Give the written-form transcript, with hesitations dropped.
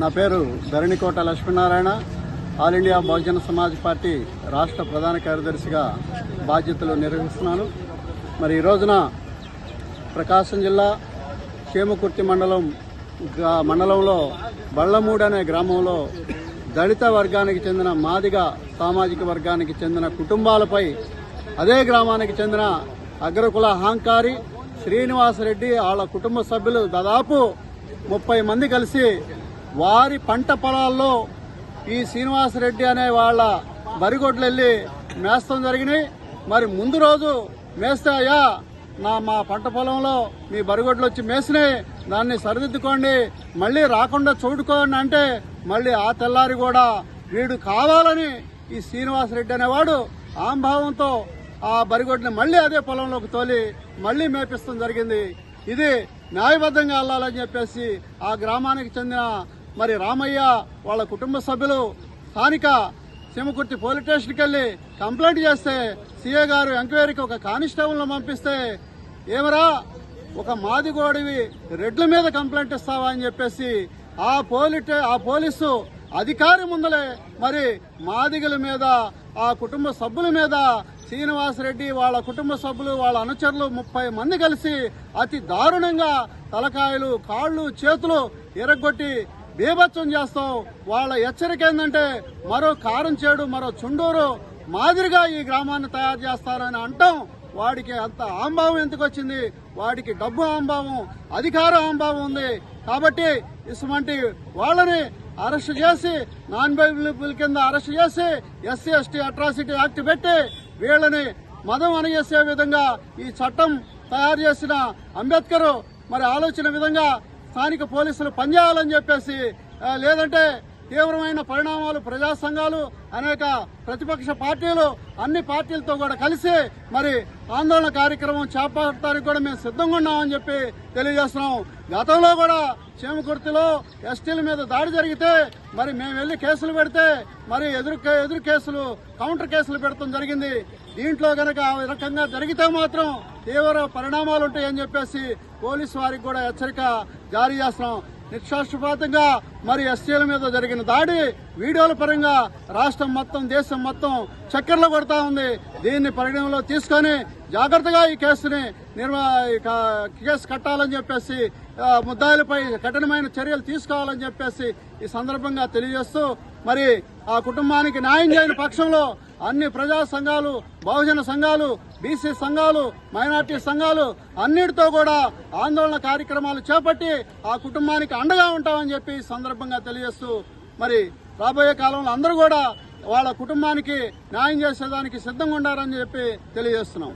నా పేరు Dharanikota Lakshminarayana. All India Bahujan Samaj party రాష్ట్ర ప్రధాన కార్యదర్శిగా బాధ్యతలు నిర్వహిస్తున్నాను. మరి ఈ రోజున ప్రకాశం జిల్లా చేమకుర్తి మండలంలో బళ్ళమూడు అనే గ్రామంలో దళిత వర్గానికి చెందిన మాదిగ సామాజిక వర్గానికి చెందిన కుటుంబాలపై అదే గ్రామానికి చెందిన అగ్రకుల అహంకారి శ్రీనివాసరెడ్డి వాళ్ళ కుటుంబ సభ్యులు దాదాపు 30 మంది కలిసి వారి పంట పొలాల్లో ఈ శ్రీనివాసరెడ్డి అనే వాళ్ళ బరిగొడ్లు వెళ్ళి మేస్తం జరిగినాయి. మరి ముందు రోజు మేస్తే అయ్యా మా పంట పొలంలో మీ బరిగొడ్లు వచ్చి మేసినాయి, దాన్ని సరిదిద్దుకోండి, మళ్ళీ రాకుండా చూడుకోండి అంటే మళ్ళీ ఆ తెల్లారి కూడా వీడు కావాలని ఈ శ్రీనివాసరెడ్డి అనేవాడు ఆంభావంతో ఆ బరిగొడ్ని మళ్ళీ అదే పొలంలోకి తోలి మళ్ళీ మేపిస్తాం జరిగింది. ఇది న్యాయబద్ధంగా వెళ్ళాలని చెప్పేసి ఆ గ్రామానికి చెందిన మరి రామయ్య వాళ్ళ కుటుంబ సభ్యులు స్థానిక చేమకుర్తి పోలీస్ స్టేషన్కి వెళ్లి కంప్లైంట్ చేస్తే సీఏ గారు ఎంక్వైరీకి ఒక కానిస్టేబుల్ను పంపిస్తే ఏమరా ఒక మాదిగోడివి రెడ్ల మీద కంప్లైంట్ ఇస్తావా అని చెప్పేసి ఆ పోలీసు అధికారి ముందలే మరి మాదిగల మీద ఆ కుటుంబ సభ్యుల మీద శ్రీనివాసరెడ్డి వాళ్ళ కుటుంబ సభ్యులు వాళ్ళ అనుచరులు 30 మంది కలిసి అతి దారుణంగా తలకాయలు కాళ్ళు చేతులు ఎరగొట్టి బీభత్సం చేస్తాం. వాళ్ళ హెచ్చరిక ఏంటంటే మరో కారంచేడు మరో చుండూరు మాదిరిగా ఈ గ్రామాన్ని తయారు చేస్తారని అంటాం. వాడికి అంత ఆంభావం ఎందుకు వచ్చింది? వాడికి డబ్బు ఆంభావం, అధికార ఆంభావం ఉంది. కాబట్టి ఇటువంటి వాళ్ళని అరెస్ట్ చేసి నాన్ బెయిలబుల్ కింద అరెస్ట్ చేసి ఎస్సీ ఎస్టీ అట్రాసిటీ యాక్ట్ పెట్టి వీళ్ళని మదం అణిచేసే విధంగా ఈ చట్టం తయారు చేసిన అంబేద్కర్ మరి ఆలోచన విధంగా స్థానిక పోలీసులు పనిచేయాలని చెప్పేసి, లేదంటే తీవ్రమైన పరిణామాలు ప్రజా సంఘాలు అనేక ప్రతిపక్ష పార్టీలు అన్ని పార్టీలతో కూడా కలిసి మరి ఆందోళన కార్యక్రమం చేపట్టడానికి కూడా మేము సిద్ధంగా ఉన్నామని చెప్పి తెలియజేస్తున్నాం. గతంలో కూడా చేమకుర్తిలో ఎస్టీల మీద దాడి జరిగితే మరి మేము వెళ్లి కేసులు పెడితే మరి ఎదురు కేసులు కౌంటర్ కేసులు పెడతాం జరిగింది. దీంట్లో గనక ఆ రకంగా జరిగితే మాత్రం తీవ్ర పరిణామాలు ఉంటాయని చెప్పేసి పోలీసు వారికి కూడా హెచ్చరిక జారీ చేస్తున్నాం. నిష్పక్షపాతంగా మరి ఎస్టీల మీద జరిగిన దాడి వీడియోల పరంగా రాష్ట్రం మొత్తం దేశం మొత్తం చక్కర్లు కొడతా ఉంది. దీన్ని పరిగణనలో తీసుకొని జాగ్రత్తగా ఈ కేసుని కేసు కట్టాలని చెప్పేసి ముద్దాయిలపై కఠినమైన చర్యలు తీసుకోవాలని చెప్పేసి ఈ సందర్భంగా తెలియజేస్తూ మరి ఆ కుటుంబానికి న్యాయం చేయని పక్షంలో అన్ని ప్రజా సంఘాలు, బహుజన సంఘాలు, బీసీ సంఘాలు, మైనార్టీ సంఘాలు అన్నిటితో కూడా ఆందోళన కార్యక్రమాలు చేపట్టి ఆ కుటుంబానికి అండగా ఉంటామని చెప్పి ఈ సందర్భంగా తెలియజేస్తూ మరి రాబోయే కాలంలో అందరూ కూడా వాళ్ళ కుటుంబానికి న్యాయం చేసేదానికి సిద్ధంగా ఉండాలని చెప్పి తెలియజేస్తున్నాం.